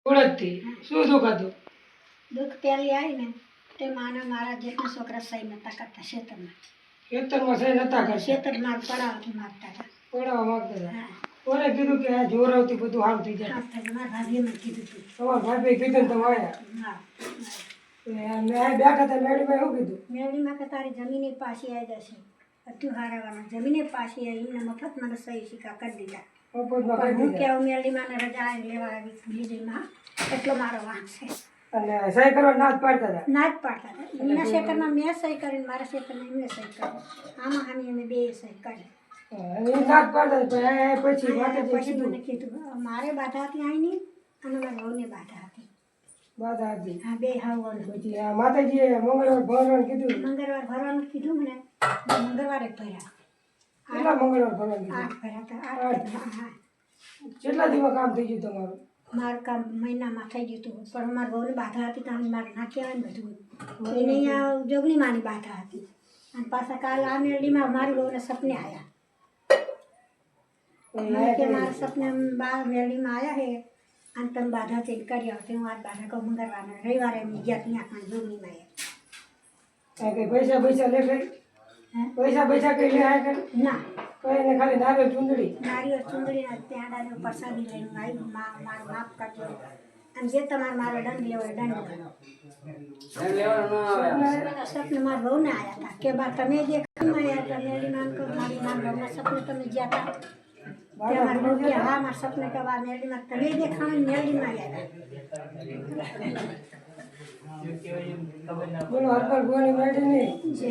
સુરતથી શું દુઃખ હતું? દુઃખ પેલી આવી ને તે માને મારા જેટલા છોકરા સહી નતા કરતા ખેતરમાં સહી નતા કરતા? ખેતર માર પડાવથી મારતા હતા. પડાવવા માંગતા હતા. હા, કોને કીધું કે આ જોરાવથી બધું હાલ થઈ જાય? હા, તો મારા ભાભીએ મને કીધું હતું. તમારા ભાભીએ કીધું ને તમે આયા? હા, મેં બેઠા હતા મેળીમાં એવું કીધું? મેળવીમાં કે તારી જમીને પાછી આવી જશે, બધું હારાવાનું, જમીને પાછી આવી, એમને મફત મને સહી સિક્કા કરી દીધા. મફતમાં પણ કરી હું દીધા. કેવું મેળવીમાં રજા લેવા આવી બીજીમાં એટલો મારો વાંક છે. અને સહી કરવા ના જ પાડતા હતા? ના જ પાડતા હતા. એમના ખેતરમાં મેં સહી કરીને મારા ખેતરમાં એમને સહી કરી. આમાં હામી અમે બે સહી કરી. એ ના જ પાડતા હતા. પછી માતાજીએ પછી કીધું? મને કીધું મારે બાધા હતી અહીંની અને મારા વહુને બાધા હતી. બાધા હતી. હા, બે હાવ. પછી આ માતાજીએ મંગળવાર ભરવાનું કીધું? મંગળવાર ભરવાનું કીધું મને. મેં મંગળવારે ભર્યા. કેટલા મંગળવાર ભરવાનું કીધું? 8 ભર્યા હતા. 8. હા, કેટલા દિવસ કામ થઈ ગયું તમારું? મારું કામ મહિનામાં થઈ ગયું હતું. પણ મારા વહુને બાધા હતી તો મારે ના કહેવાય ને બધું. એને અહીંયા જોગણીમાંની બાધા હતી. અને પાછા કાલ આ મેરડીમાં મારી વહુને સપને આવ્યા. મને કે મારા સપને બા મેરડીમાં આવ્યા છે અને તમે બાધા ચેન્જ કરી આવો. હું આજ બાધા કહું મંગળવારના રવિવારે અમે ગયા ત્યાં જોગણીમાં પૈસા પૈસા લે કઈ? પૈસા કઈ લે આ કઈ? ના, કઈ ખાલી નારિયેળ ચૂંદડી? નારિયેળ ચૂંદડીના ત્યાં ડાળે પ્રસાદી લઈને આવ્યું. મારું માફ કરજો અને જે તમારે મારો દંડ લેવો એ દંડ સપને મારા બહુને આવ્યા હતા કે બા તમે જે આવ્યા હતા મેરડીમાં મારી મારા સપને તમે ગયા હતા. હા, મારા સપને કે બા મેરડીમાં તમે દેખાણ મેરડીમાં આવ્યા હતા. બોલો હરપાલ ભુવાની મેરડી નહીં? જે